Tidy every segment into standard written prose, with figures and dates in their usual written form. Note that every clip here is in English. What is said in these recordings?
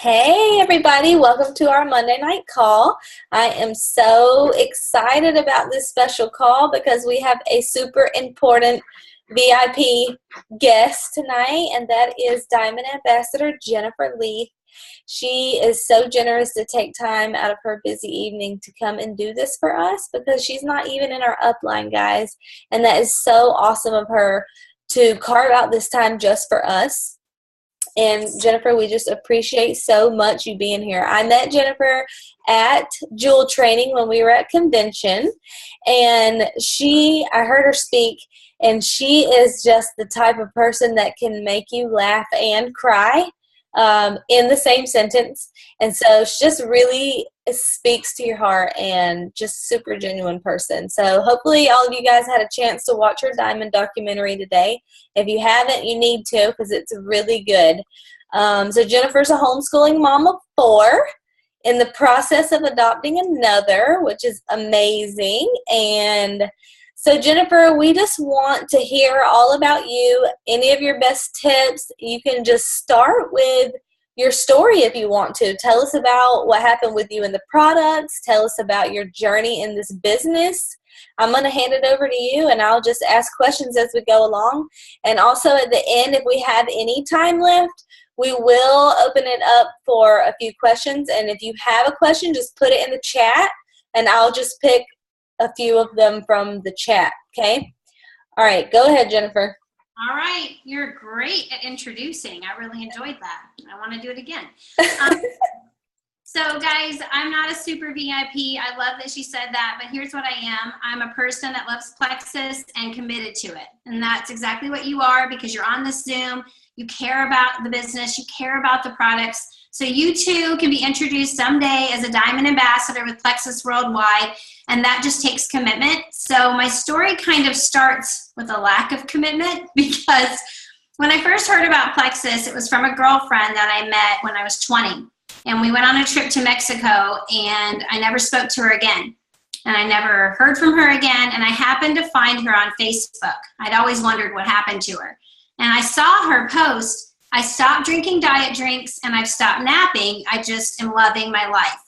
Hey everybody, welcome to our Monday night call. I am so excited about this special call because we have a super important VIP guest tonight, and that is Diamond Ambassador Jennifer Leath. She is so generous to take time out of her busy evening to come and do this for us because she's not even in our upline, guys, and that is so awesome of her to carve out this time just for us. And Jennifer, we just appreciate so much you being here. I met Jennifer at Jewel Training when we were at convention, and I heard her speak, and she is just the type of person that can make you laugh and cry in the same sentence. And so she just really speaks to your heart and just super genuine person. So hopefully all of you guys had a chance to watch her Diamond documentary today. If you haven't, you need to because it's really good. So Jennifer's a homeschooling mom of 4 in the process of adopting another, which is amazing. And so Jennifer, we just want to hear all about you, any of your best tips. You can just start with your story if you want to. Tell us about what happened with you in the products. Tell us about your journey in this business. I'm going to hand it over to you, and I'll just ask questions as we go along. And also at the end, if we have any time left, we will open it up for a few questions. And if you have a question, just put it in the chat, and I'll just pick a few of them from the chat, okay? All right, go ahead, Jennifer. All right, you're great at introducing. I really enjoyed that. I want to do it again. So guys, I'm not a super VIP. I love that she said that, but here's what I am. I'm a person that loves Plexus and committed to it. And that's exactly what you are because you're on this Zoom. You care about the business. You care about the products. So you too can be introduced someday as a Diamond Ambassador with Plexus Worldwide, and that just takes commitment. So my story kind of starts with a lack of commitment because when I first heard about Plexus, it was from a girlfriend that I met when I was 20. And we went on a trip to Mexico, and I never spoke to her again. And I never heard from her again, and I happened to find her on Facebook. I'd always wondered what happened to her. And I saw her post, I stopped drinking diet drinks, and I've stopped napping. I just am loving my life.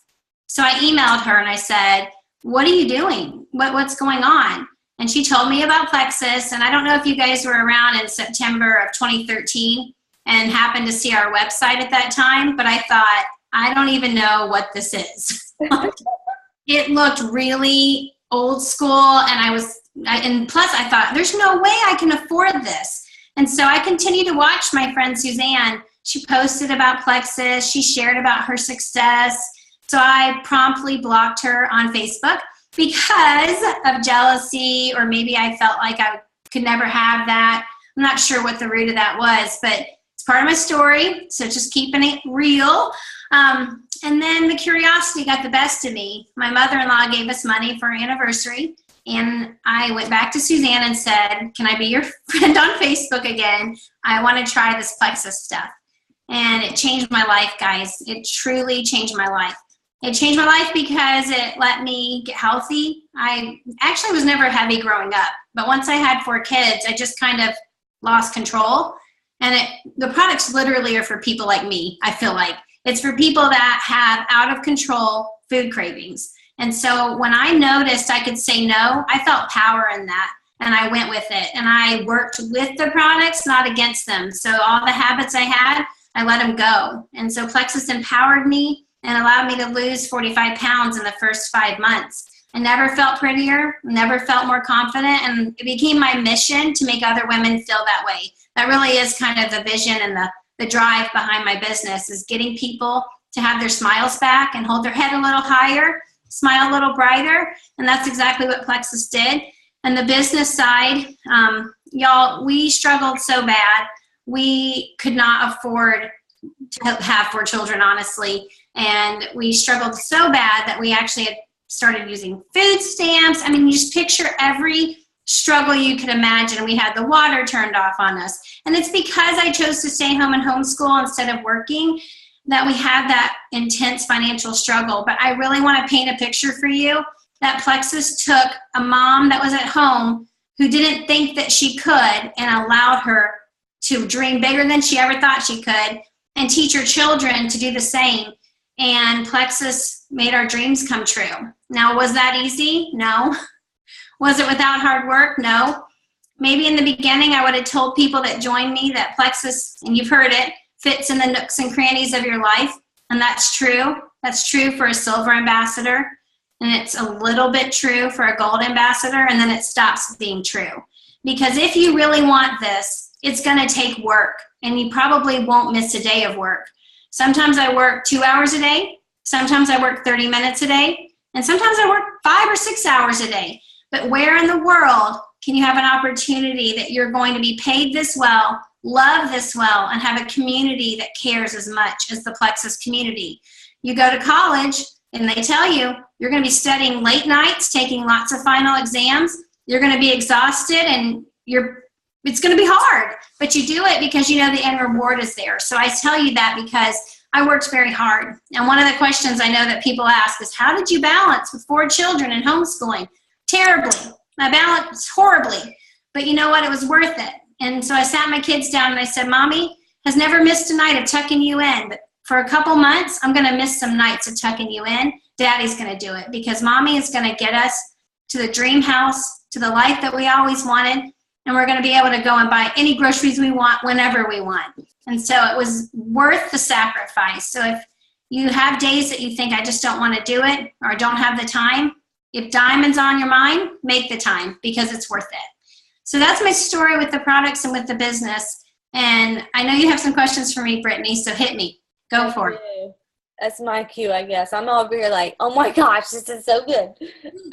So I emailed her, and I said, what are you doing? What's going on? And she told me about Plexus, and I don't know if you guys were around in September of 2013 and happened to see our website at that time, but I thought, I don't even know what this is. It looked really old school, and plus I thought, there's no way I can afford this. And so I continued to watch my friend Suzanne. She posted about Plexus. She shared about her success. So I promptly blocked her on Facebook because of jealousy, or maybe I felt like I could never have that. I'm not sure what the root of that was, but it's part of my story, so just keeping it real. And then the curiosity got the best of me. My mother-in-law gave us money for our anniversary, and I went back to Suzanne and said, can I be your friend on Facebook again? I want to try this Plexus stuff. And it changed my life, guys. It truly changed my life. It changed my life because it let me get healthy. I actually was never heavy growing up, but once I had 4 kids, I just kind of lost control. And the products literally are for people like me, I feel like. It's for people that have out of control food cravings. And so when I noticed I could say no, I felt power in that, and I went with it. And I worked with the products, not against them. So all the habits I had, I let them go. And so Plexus empowered me and allowed me to lose 45 pounds in the first 5 months. I never felt prettier, never felt more confident, and it became my mission to make other women feel that way. That really is kind of the vision and the drive behind my business, is getting people to have their smiles back and hold their head a little higher, smile a little brighter, and that's exactly what Plexus did. And the business side, y'all, we struggled so bad. We could not afford to have 4 children, honestly, and we struggled so bad that we actually had started using food stamps. I mean, you just picture every struggle you could imagine. We had the water turned off on us. And it's because I chose to stay home and homeschool instead of working that we had that intense financial struggle. But I really want to paint a picture for you that Plexus took a mom that was at home who didn't think that she could and allowed her to dream bigger than she ever thought she could, and teach our children to do the same. And Plexus made our dreams come true. Now, was that easy? No. Was it without hard work? No. Maybe in the beginning I would have told people that joined me that Plexus, and you've heard it, fits in the nooks and crannies of your life. And that's true. That's true for a silver ambassador. And it's a little bit true for a gold ambassador. And then it stops being true. Because if you really want this, it's going to take work. And you probably won't miss a day of work. Sometimes I work 2 hours a day. Sometimes I work 30 minutes a day. And sometimes I work 5 or 6 hours a day. But where in the world can you have an opportunity that you're going to be paid this well, love this well, and have a community that cares as much as the Plexus community? You go to college and they tell you you're going to be studying late nights, taking lots of final exams. You're going to be exhausted and it's going to be hard, but you do it because you know the end reward is there. So I tell you that because I worked very hard. And one of the questions I know that people ask is, how did you balance with 4 children and homeschooling? Terribly. I balanced horribly. But you know what? It was worth it. And so I sat my kids down and I said, Mommy has never missed a night of tucking you in, but for a couple months, I'm going to miss some nights of tucking you in. Daddy's going to do it because Mommy is going to get us to the dream house, to the life that we always wanted. And we're going to be able to go and buy any groceries we want whenever we want. And so it was worth the sacrifice. So if you have days that you think, I just don't want to do it or I don't have the time, if diamond's on your mind, make the time because it's worth it. So that's my story with the products and with the business. And I know you have some questions for me, Brittany, so hit me. Go for it. That's my cue, I guess. I'm over here like, oh my gosh, this is so good.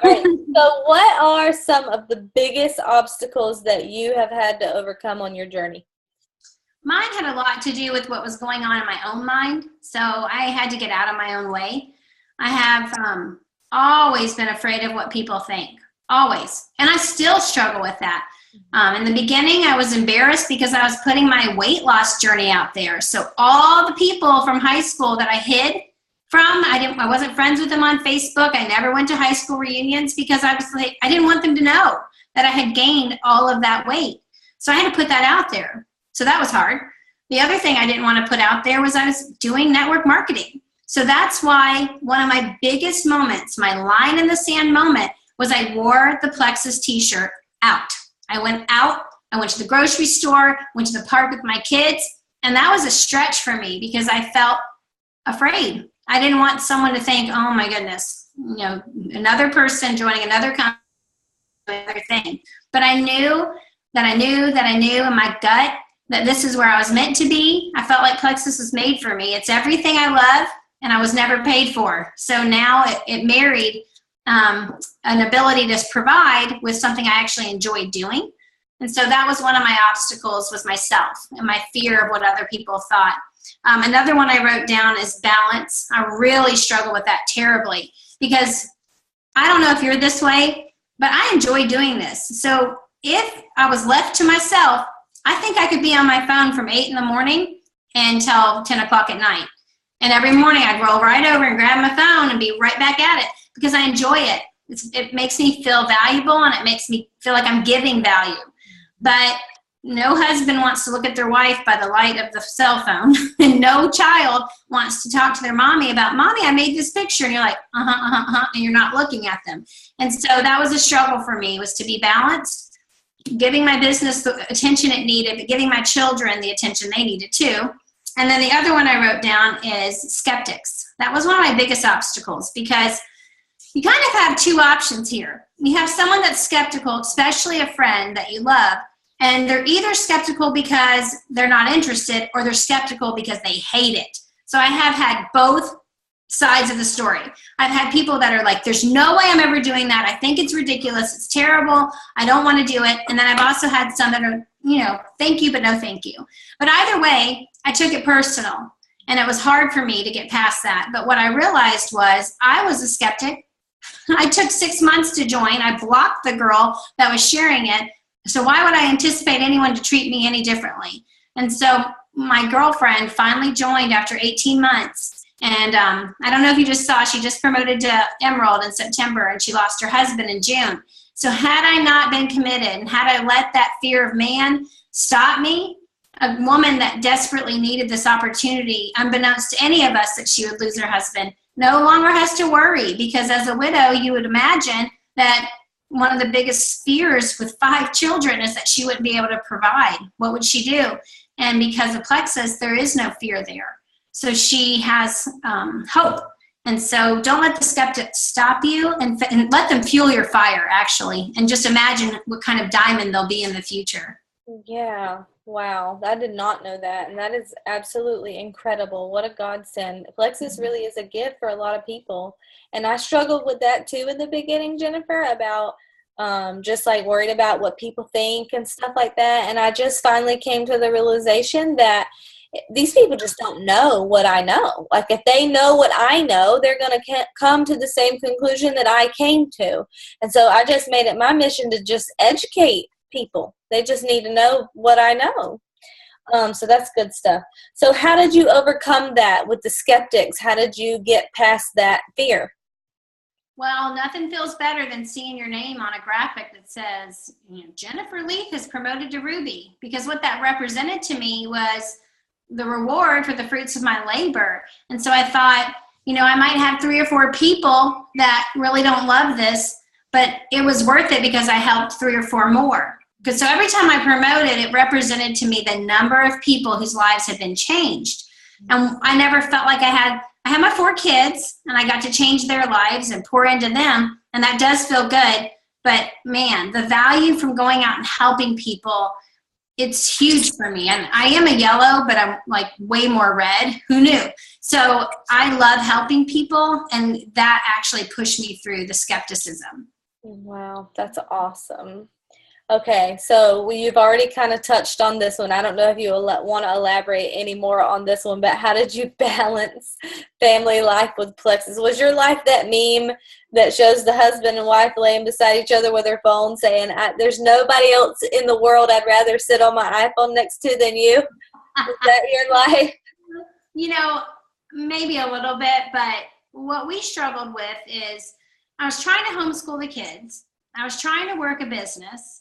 All right. So what are some of the biggest obstacles that you have had to overcome on your journey? Mine had a lot to do with what was going on in my own mind. So I had to get out of my own way. I have always been afraid of what people think. Always. And I still struggle with that. In the beginning, I was embarrassed because I was putting my weight loss journey out there. So all the people from high school that I hid from, I wasn't friends with them on Facebook. I never went to high school reunions because I didn't want them to know that I had gained all of that weight. So I had to put that out there. So that was hard. The other thing I didn't want to put out there was I was doing network marketing. So that's why one of my biggest moments, my line in the sand moment, was I wore the Plexus t-shirt out. I went out, I went to the grocery store, went to the park with my kids, and that was a stretch for me because I felt afraid. I didn't want someone to think, oh my goodness, another person joining another company, another thing. But I knew in my gut that this is where I was meant to be. I felt like Plexus was made for me. It's everything I love, and I was never paid for. So now it married an ability to provide with something I actually enjoy doing. And so that was one of my obstacles, was myself and my fear of what other people thought. Another one I wrote down is balance. I really struggle with that terribly because I don't know if you're this way, but I enjoy doing this. So if I was left to myself, I think I could be on my phone from 8 in the morning until 10 o'clock at night. And every morning I'd roll right over and grab my phone and be right back at it because I enjoy it. It makes me feel valuable and it makes me feel like I'm giving value. But no husband wants to look at their wife by the light of the cell phone. And no child wants to talk to their mommy about, Mommy, I made this picture. And you're like, and you're not looking at them. And so that was a struggle for me, was to be balanced, giving my business the attention it needed, but giving my children the attention they needed too. And then the other one I wrote down is skeptics. That was one of my biggest obstacles because you kind of have two options here. You have someone that's skeptical, especially a friend that you love, and they're either skeptical because they're not interested or they're skeptical because they hate it. So I have had both sides of the story. I've had people that are like, there's no way I'm ever doing that. I think it's ridiculous. It's terrible. I don't want to do it. And then I've also had some that are, thank you, but no thank you. But either way, I took it personal. And it was hard for me to get past that. But what I realized was I was a skeptic. I took 6 months to join. I blocked the girl that was sharing it. So why would I anticipate anyone to treat me any differently? And so my girlfriend finally joined after 18 months. And I don't know if you just saw, she just promoted to Emerald in September, and she lost her husband in June. So had I not been committed and had I let that fear of man stop me, a woman that desperately needed this opportunity, unbeknownst to any of us, that she would lose her husband, no longer has to worry, because as a widow, you would imagine that one of the biggest fears with 5 children is that she wouldn't be able to provide. What would she do? And because of Plexus, there is no fear there. So she has hope. And so don't let the skeptics stop you, and let them fuel your fire, actually. And just imagine what kind of diamond they'll be in the future. Yeah. Wow. I did not know that. And that is absolutely incredible. What a godsend. Plexus really is a gift for a lot of people. And I struggled with that too in the beginning, Jennifer, about just like worried about what people think and stuff like that. And I just finally came to the realization that these people just don't know what I know. Like, if they know what I know, they're going to come to the same conclusion that I came to. And so I just made it my mission to just educate people. They just need to know what I know. So that's good stuff. So how did you overcome that with the skeptics? How did you get past that fear? Well, nothing feels better than seeing your name on a graphic that says, Jennifer Leath is promoted to Ruby, because what that represented to me was the reward for the fruits of my labor. And so I thought, I might have 3 or 4 people that really don't love this, but it was worth it because I helped 3 or 4 more. Because so every time I promoted, it represented to me the number of people whose lives had been changed. And I never felt like I had my 4 kids, and I got to change their lives and pour into them. And that does feel good. But man, the value from going out and helping people, it's huge for me. And I am a yellow, but I'm like way more red. Who knew? So I love helping people, and that actually pushed me through the skepticism. Wow, that's awesome. Okay, so you've already kind of touched on this one. I don't know if you want to elaborate any more on this one, but how did you balance family life with Plexus? Was your life that meme that shows the husband and wife laying beside each other with their phones saying, there's nobody else in the world I'd rather sit on my iPhone next to than you? Is that your life? Maybe a little bit, but what we struggled with is I was trying to homeschool the kids. I was trying to work a business.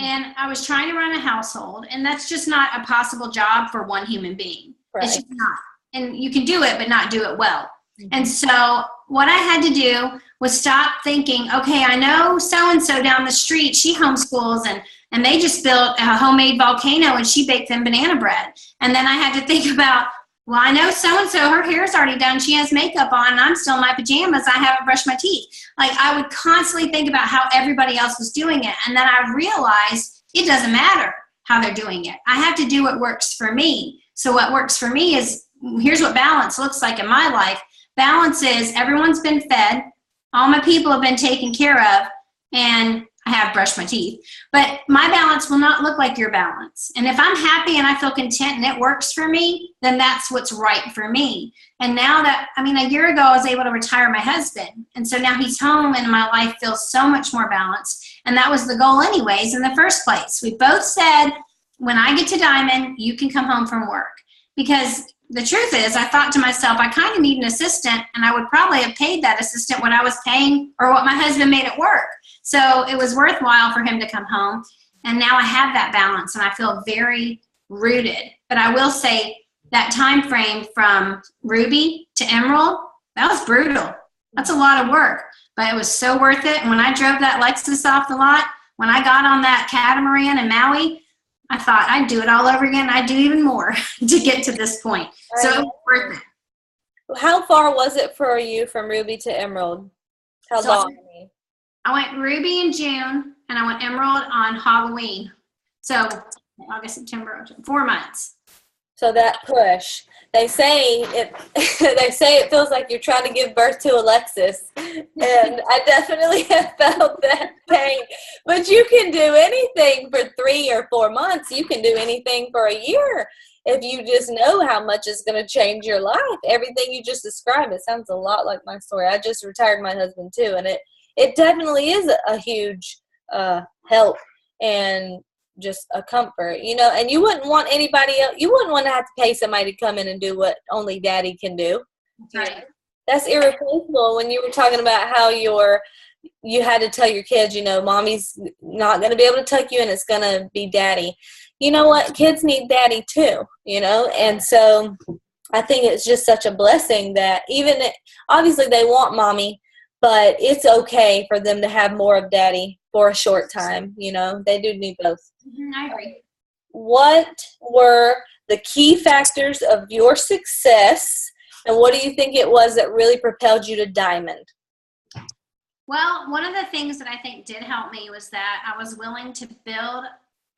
And I was trying to run a household, and that's just not a possible job for one human being. Right. It's just not. And you can do it, but not do it well. Mm-hmm. And so what I had to do was stop thinking, okay, I know so-and-so down the street, she homeschools, and they just built a homemade volcano, and she baked them banana bread. And then I had to think about, well, I know so-and-so, her hair's already done. She has makeup on, and I'm still in my pajamas. I haven't brushed my teeth. Like, I would constantly think about how everybody else was doing it. And then I realized it doesn't matter how they're doing it. I have to do what works for me. So what works for me is, here's what balance looks like in my life. Balance is everyone's been fed. All my people have been taken care of. And I have brushed my teeth. But my balance will not look like your balance. And if I'm happy and I feel content and it works for me, then that's what's right for me. And now that, a year ago, I was able to retire my husband. And so now he's home and my life feels so much more balanced. And that was the goal anyways in the first place. We both said, when I get to Diamond, you can come home from work. Because the truth is, I thought to myself, I kind of need an assistant, and I would probably have paid that assistant what I was paying or what my husband made at work. So it was worthwhile for him to come home. And now I have that balance, and I feel very rooted. But I will say that time frame from Ruby to Emerald, that was brutal. That's a lot of work, but it was so worth it. And when I drove that Lexus off the lot, when I got on that catamaran in Maui, I thought I'd do it all over again. I'd do even more to get to this point. So it was worth it. How far was it for you from Ruby to Emerald? How long? I went Ruby in June, and I went Emerald on Halloween. So August, September, October, 4 months. So that push, they say it feels like you're trying to give birth to Alexis, and I definitely have felt that pain. But you can do anything for 3 or 4 months. You can do anything for a year if you just know how much is going to change your life. Everything you just described, it sounds a lot like my story. I just retired my husband too, and it definitely is a huge help and just a comfort, and you wouldn't want anybody else, you wouldn't want to have to pay somebody to come in and do what only daddy can do. Right. That's irreplaceable. When you were talking about how you had to tell your kids, mommy's not going to be able to tuck you in, it's going to be daddy. you know what, kids need daddy too, and so I think it's just such a blessing that obviously they want mommy, but it's okay for them to have more of daddy for a short time. They do need both. I agree. What were the key factors of your success, and what do you think it was that really propelled you to diamond? Well, one of the things that I think did help me was that I was willing to build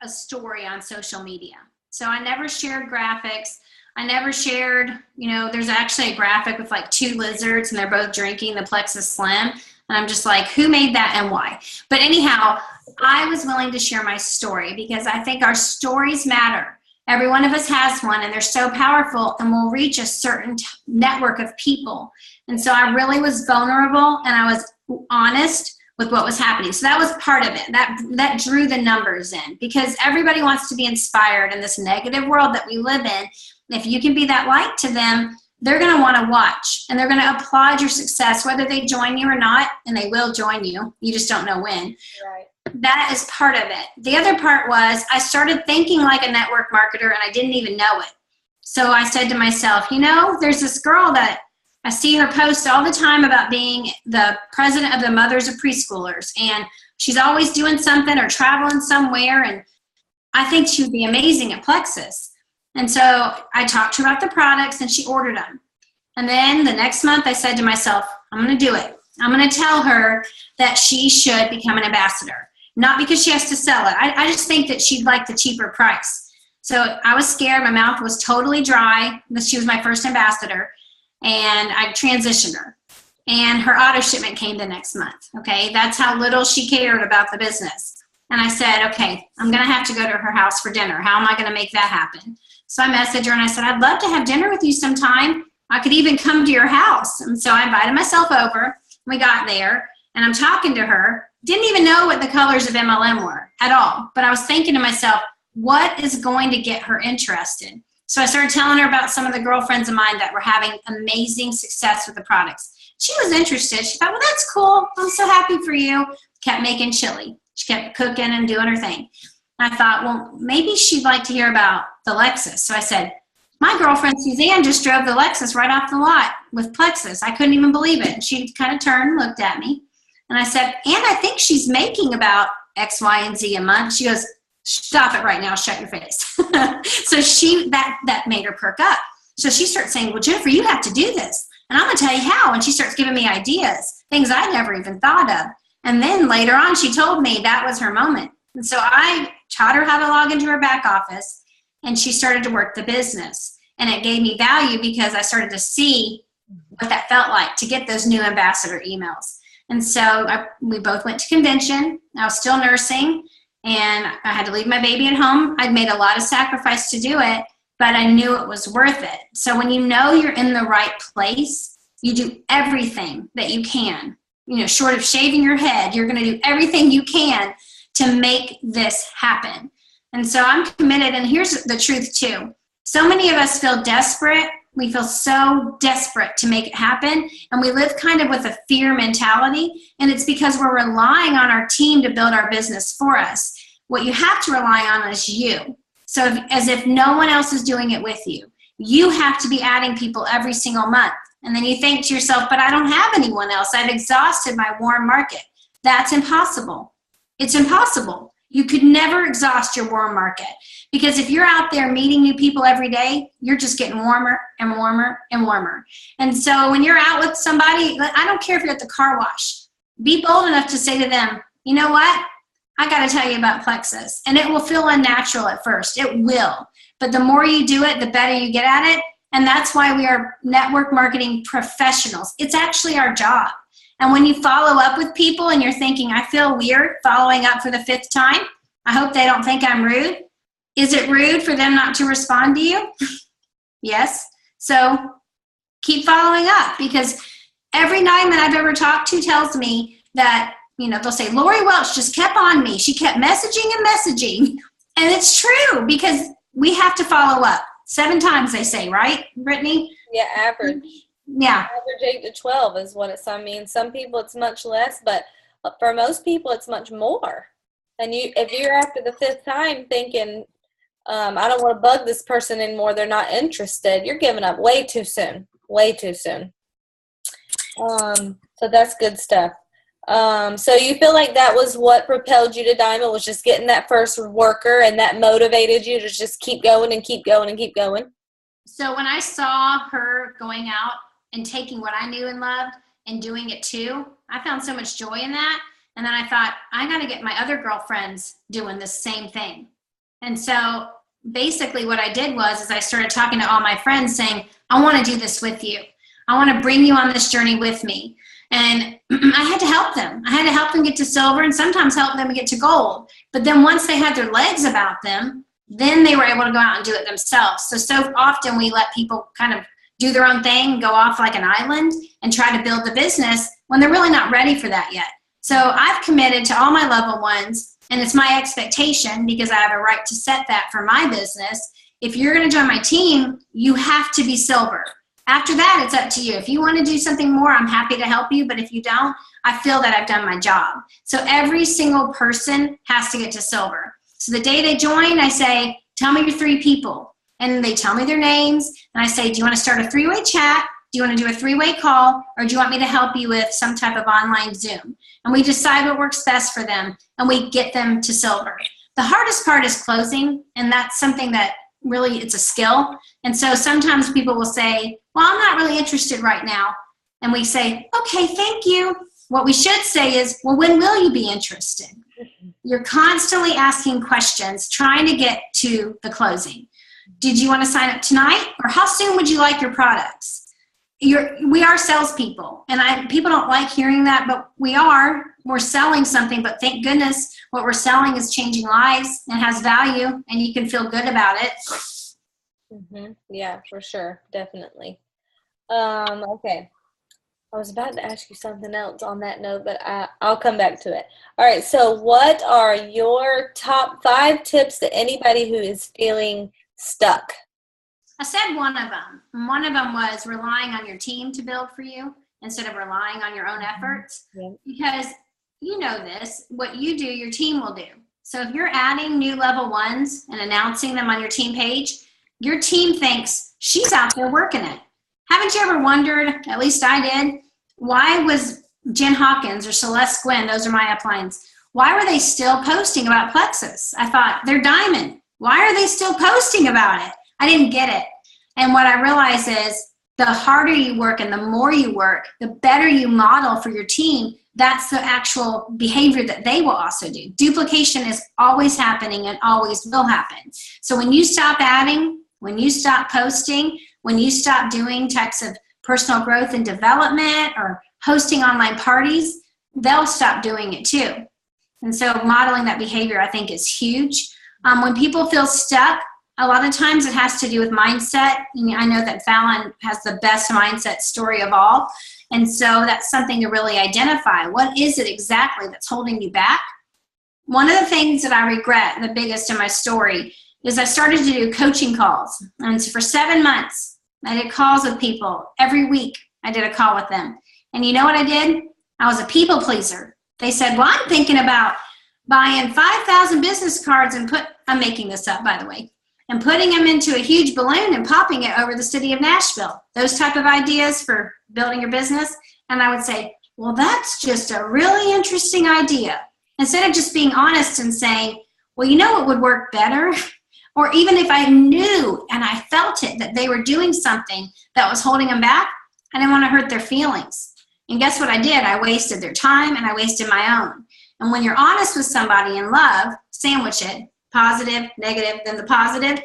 a story on social media. So I never shared graphics. I never shared, there's actually a graphic with like 2 lizards and they're both drinking the Plexus Slim. And I'm just like, who made that and why? But anyhow, I was willing to share my story because I think our stories matter. Every one of us has one, and they're so powerful and will reach a certain network of people. And so I really was vulnerable and I was honest with what was happening. So that was part of it. That drew the numbers in, because everybody wants to be inspired in this negative world that we live in. If you can be that light to them, they're going to want to watch and they're going to applaud your success, whether they join you or not, and they will join you. You just don't know when. Right. That is part of it. The other part was I started thinking like a network marketer and I didn't even know it. So I said to myself, there's this girl that I see her post all the time about being the president of the mothers of preschoolers, and she's always doing something or traveling somewhere, and I think she would be amazing at Plexus. And so I talked to her about the products and she ordered them. And then the next month I said to myself, I'm going to do it. I'm going to tell her that she should become an ambassador. Not because she has to sell it. I just think that she'd like the cheaper price. So I was scared. My mouth was totally dry because she was my first ambassador. And I transitioned her. And her auto shipment came the next month. Okay, that's how little she cared about the business. And I said, okay, I'm going to have to go to her house for dinner. How am I going to make that happen? So I messaged her and I said, I'd love to have dinner with you sometime. I could even come to your house. And so I invited myself over. We got there and I'm talking to her. Didn't even know what the colors of MLM were at all. But I was thinking to myself, what is going to get her interested? So I started telling her about some of the girlfriends of mine that were having amazing success with the products. She was interested. She thought, well, that's cool. I'm so happy for you. Kept making chili. She kept cooking and doing her thing. I thought, well, maybe she'd like to hear about the Lexus. So I said, my girlfriend Suzanne just drove the Lexus right off the lot with Plexus. I couldn't even believe it. And she kind of turned, looked at me. And I said, and I think she's making about X, Y, and Z a month. She goes, stop it right now. Shut your face. So that made her perk up. So she starts saying, well, Jennifer, you have to do this. And I'm going to tell you how. And she starts giving me ideas, things I never even thought of. And then later on, she told me that was her moment. And so I taught her how to log into her back office, and she started to work the business. And it gave me value because I started to see what that felt like to get those new ambassador emails. And so we both went to convention. I was still nursing, and I had to leave my baby at home. I'd made a lot of sacrifice to do it, but I knew it was worth it. So when you know you're in the right place, you do everything that you can. Short of shaving your head, you're going to do everything you can to make this happen. And so I'm committed, and here's the truth too. So many of us feel desperate. We feel so desperate to make it happen, and we live kind of with a fear mentality, and it's because we're relying on our team to build our business for us. What you have to rely on is you. So as if no one else is doing it with you. You have to be adding people every single month. And then you think to yourself, but I don't have anyone else. I've exhausted my warm market. That's impossible. It's impossible. You could never exhaust your warm market, because if you're out there meeting new people every day, you're just getting warmer and warmer and warmer. And so when you're out with somebody, I don't care if you're at the car wash, be bold enough to say to them, you know what? I got to tell you about Plexus. And it will feel unnatural at first. It will. But the more you do it, the better you get at it. And that's why we are network marketing professionals. It's actually our job. And when you follow up with people and you're thinking, I feel weird following up for the 5th time, I hope they don't think I'm rude. Is it rude for them not to respond to you? Yes. So keep following up, because every 9 that I've ever talked to tells me that, they'll say, Lori Welch just kept on me. She kept messaging and messaging. And it's true, because we have to follow up. 7 times, they say, right, Brittany? Yeah, average. Yeah. Average 8 to 12 is what it's, some people it's much less, but for most people it's much more. And if you're after the 5th time thinking, I don't want to bug this person anymore. They're not interested. You're giving up way too soon. Way too soon. So that's good stuff. So you feel like that was what propelled you to Diamond, was just getting that first worker, and that motivated you to just keep going and keep going and keep going? So when I saw her going out and taking what I knew and loved and doing it too, I found so much joy in that. And then I thought, I got to get my other girlfriends doing the same thing. And so basically what I did was I started talking to all my friends saying, I want to do this with you. I want to bring you on this journey with me. And I had to help them. I had to help them get to silver and sometimes help them get to gold. But then once they had their legs about them, then they were able to go out and do it themselves. So often we let people kind of do their own thing, go off like an island and try to build the business when they're really not ready for that yet. So I've committed to all my level ones, and it's my expectation, because I have a right to set that for my business. If you're going to join my team, you have to be silver. After that, it's up to you. If you want to do something more, I'm happy to help you. But if you don't, I feel that I've done my job. So every single person has to get to silver. So the day they join, I say, tell me your 3 people. And they tell me their names. And I say, do you want to start a 3-way chat? Do you want to do a 3-way call? Or do you want me to help you with some type of online Zoom? And we decide what works best for them, and we get them to silver. The hardest part is closing, and that's something that really, it's a skill. And so sometimes people will say, well, I'm not really interested right now. And we say, okay, thank you. What we should say is, well, when will you be interested? You're constantly asking questions, trying to get to the closing. Did you want to sign up tonight? Or how soon would you like your products? We are salespeople, and people don't like hearing that, but we're selling something, but thank goodness what we're selling is changing lives and has value, and you can feel good about it. Mm-hmm. Yeah, for sure. Definitely. Okay. I was about to ask you something else on that note, but I'll come back to it. All right. So what are your top 5 tips to anybody who is feeling stuck? I said one of them. One of them was relying on your team to build for you instead of relying on your own efforts. Yeah. Because you know this, what you do, your team will do. So if you're adding new level ones and announcing them on your team page, your team thinks she's out there working it. Haven't you ever wondered, at least I did, why was Jen Hawkins or Celeste Gwynn, those are my uplines, why were they still posting about Plexus? I thought, they're Diamond. Why are they still posting about it? I didn't get it. And what I realized is the harder you work and the more you work, the better you model for your team. That's the actual behavior that they will also do. Duplication is always happening and always will happen. So when you stop adding, when you stop posting, when you stop doing types of personal growth and development or hosting online parties, they'll stop doing it too. And so modeling that behavior, I think, is huge. When people feel stuck, a lot of times it has to do with mindset. I know that Fallon has the best mindset story of all. And so that's something to really identify. What is it exactly that's holding you back? One of the things that I regret, the biggest in my story, is I started to do coaching calls. And so for 7 months, I did calls with people. Every week, I did a call with them. And you know what I did? I was a people pleaser. They said, well, I'm thinking about buying 5,000 business cards and I'm making this up, by the way, and putting them into a huge balloon and popping it over the city of Nashville. Those type of ideas for building your business. And I would say, well, that's just a really interesting idea. Instead of just being honest and saying, well, you know what would work better? Or even if I knew and I felt it that they were doing something that was holding them back, I didn't want to hurt their feelings. And guess what I did? I wasted their time and I wasted my own. And when you're honest with somebody in love, sandwich it, positive, negative, then the positive,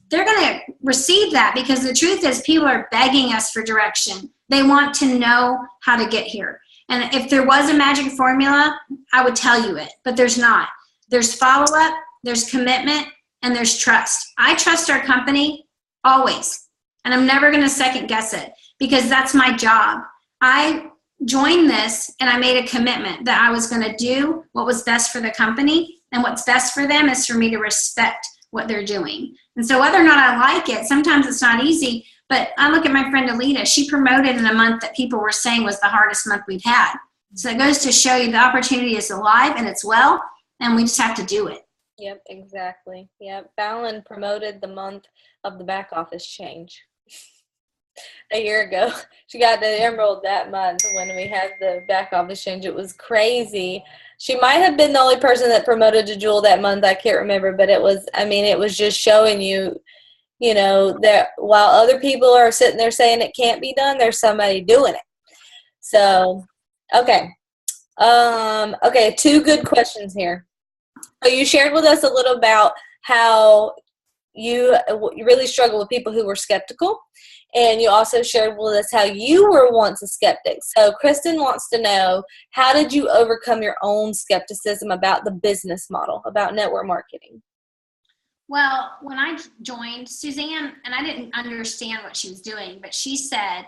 they're going to receive that, because the truth is people are begging us for direction. They want to know how to get here. And if there was a magic formula, I would tell you it, but there's not. There's follow-up, there's commitment, and there's trust. I trust our company always, and I'm never going to second guess it, because that's my job. I joined this and I made a commitment that I was going to do what was best for the company, and what's best for them is for me to respect what they're doing. And so whether or not I like it, sometimes it's not easy, but I look at my friend Alita. She promoted in a month that people were saying was the hardest month we've had. So it goes to show you the opportunity is alive and it's well, and we just have to do it. Yep, exactly. Yep. Fallon promoted the month of the back office change a year ago. She got the emerald that month when we had the back office change. It was crazy. She might have been the only person that promoted a jewel that month. I can't remember, but it was, I mean, it was just showing you, you know, that while other people are sitting there saying it can't be done, there's somebody doing it. So, okay. Okay, two good questions here. So you shared with us a little about how you really struggle with people who were skeptical, and you also shared with us how you were once a skeptic. So Kristen wants to know, how did you overcome your own skepticism about the business model, about network marketing? Well, when I joined Suzanne, and I didn't understand what she was doing, but she said,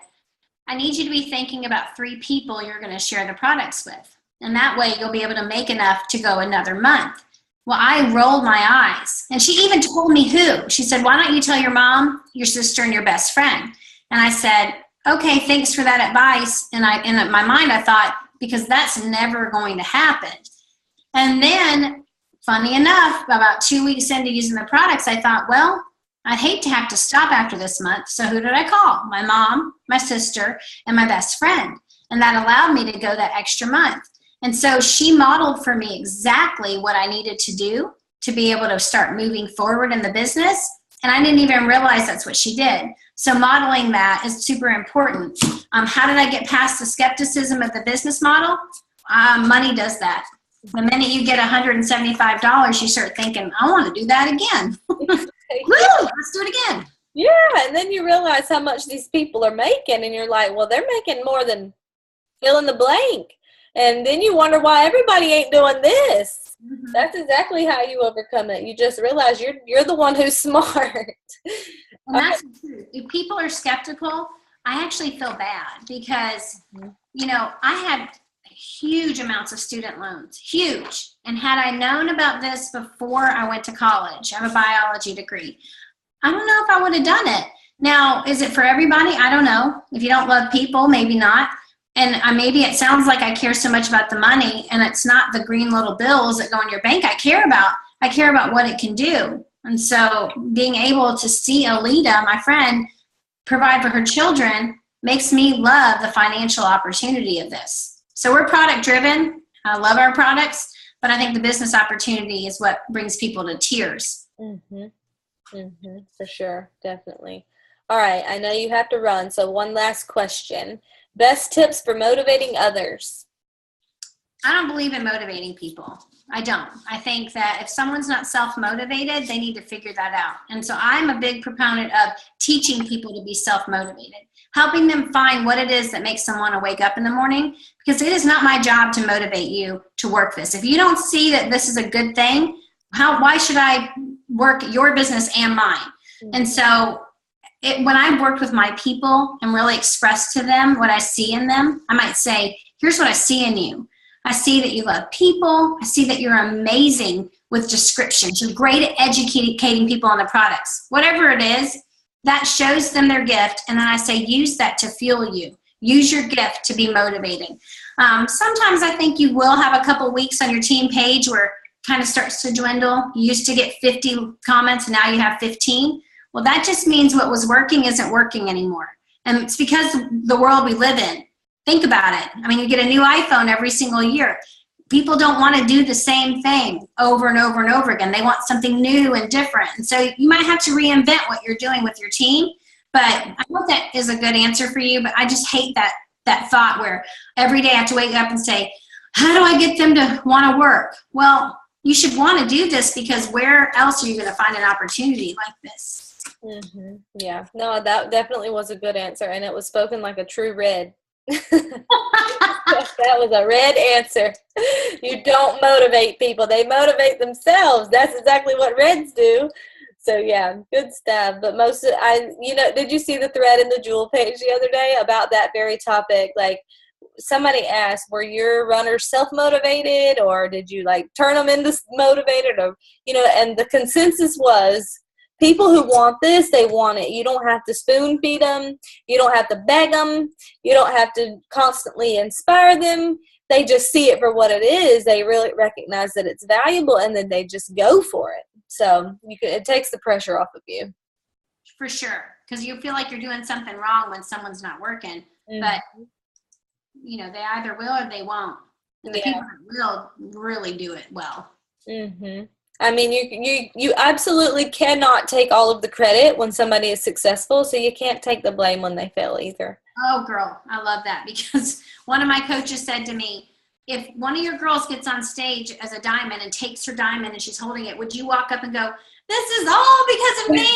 I need you to be thinking about 3 people you're going to share the products with. And that way you'll be able to make enough to go another month. Well, I rolled my eyes. And she even told me who. She said, why don't you tell your mom, your sister, and your best friend? And I said, okay, thanks for that advice. And in my mind, I thought, because that's never going to happen. And then, funny enough, about 2 weeks into using the products, I thought, well, I'd hate to have to stop after this month. So who did I call? My mom, my sister, and my best friend. And that allowed me to go that extra month. And so she modeled for me exactly what I needed to do to be able to start moving forward in the business. And I didn't even realize that's what she did. So modeling that is super important. How did I get past the skepticism of the business model? Money does that. The minute you get $175, you start thinking, I want to do that again. Woo, let's do it again. Yeah, and then you realize how much these people are making, and you're like, well, they're making more than fill in the blank. And then you wonder why everybody ain't doing this. Mm-hmm. That's exactly how you overcome it. You just realize you're the one who's smart. And that's true. If people are skeptical, I actually feel bad because, you know, I had huge amounts of student loans, huge. And had I known about this before I went to college, I have a biology degree, I don't know if I would have done it. Now, is it for everybody? I don't know. If you don't love people, maybe not. And maybe it sounds like I care so much about the money, and it's not the green little bills that go in your bank I care about what it can do. And so being able to see Alita, my friend, provide for her children makes me love the financial opportunity of this. So we're product driven. I love our products, but I think the business opportunity is what brings people to tears. Mm-hmm. Mm-hmm. For sure. Definitely. All right. I know you have to run. So one last question. Best tips for motivating others? I don't believe in motivating people. I don't. I think that if someone's not self-motivated, they need to figure that out. And so I'm a big proponent of teaching people to be self-motivated, helping them find what it is that makes them want to wake up in the morning, because it is not my job to motivate you to work this. If you don't see that this is a good thing, why should I work your business and mine? Mm-hmm. And so when I've worked with my people and really expressed to them what I see in them, I might say, here's what I see in you. I see that you love people. I see that you're amazing with descriptions. You're great at educating people on the products. Whatever it is, that shows them their gift. And then I say, use that to fuel you. Use your gift to be motivating. Sometimes I think you will have a couple weeks on your team page where it kind of starts to dwindle. You used to get 50 comments, and now you have 15. Well, that just means what was working isn't working anymore. And it's because the world we live in. Think about it. I mean, you get a new iPhone every single year. People don't want to do the same thing over and over and over again. They want something new and different. And so you might have to reinvent what you're doing with your team. But I hope that is a good answer for you. But I just hate that thought where every day I have to wake up and say, how do I get them to want to work? Well, you should want to do this, because where else are you going to find an opportunity like this? Mm-hmm. Yeah, no, that definitely was a good answer, and it was spoken like a true red. That was a red answer. You don't motivate people. They motivate themselves. That's exactly what reds do. So yeah, good stuff. But did you see the thread in the Jewel page the other day about that very topic? Like, somebody asked, were your runners self-motivated, or did you like turn them into motivated, or, and the consensus was, people who want this, they want it. You don't have to spoon feed them. You don't have to beg them. You don't have to constantly inspire them. they just see it for what it is. They really recognize that it's valuable, and then they just go for it. So it takes the pressure off of you. For sure, because you feel like you're doing something wrong when someone's not working. Mm-hmm. But, you know, they either will or they won't. And the people that will really do it well. Mm-hmm. I mean, you absolutely cannot take all of the credit when somebody is successful, so you can't take the blame when they fail either. Oh, girl, I love that, because one of my coaches said to me, if one of your girls gets on stage as a diamond and takes her diamond and she's holding it, would you walk up and go, this is all because of me,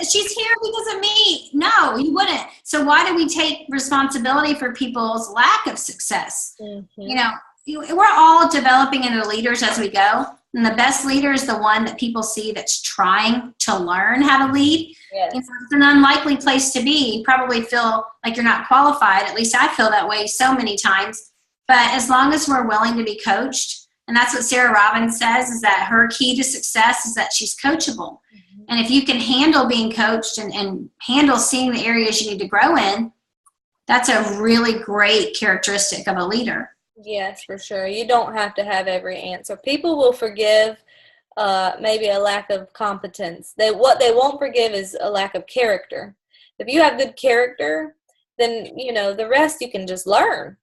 she's here because of me? No, you wouldn't. So why do we take responsibility for people's lack of success? Mm-hmm. You know, we're all developing into leaders as we go. And the best leader is the one that people see that's trying to learn how to lead. Yes. You know, it's an unlikely place to be. You probably feel like you're not qualified. At least I feel that way so many times. But as long as we're willing to be coached, and that's what Sarah Robbins says, is that her key to success is that she's coachable. Mm-hmm. And if you can handle being coached and handle seeing the areas you need to grow in, that's a really great characteristic of a leader. Yes, for sure. You don't have to have every answer. People will forgive maybe a lack of competence. What they won't forgive is a lack of character. If you have good character, then, you know, the rest you can just learn.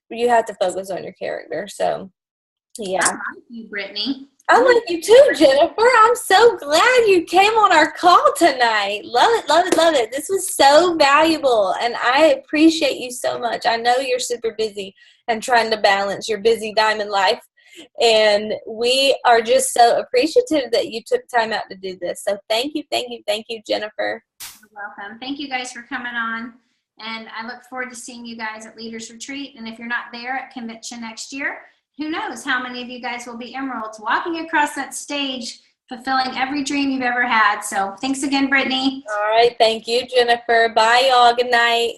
You have to focus on your character. So, yeah. I like you, Brittany. I like you too, Jennifer. I'm so glad you came on our call tonight. Love it, love it, love it. This was so valuable, and I appreciate you so much. I know you're super busy and trying to balance your busy diamond life, and we are just so appreciative that you took time out to do this. So thank you, thank you, thank you, Jennifer. You're welcome. Thank you guys for coming on. And I look forward to seeing you guys at Leaders Retreat. And if you're not there at convention next year, who knows how many of you guys will be emeralds walking across that stage, fulfilling every dream you've ever had. So thanks again, Brittany. All right. Thank you, Jennifer. Bye, y'all. Good night.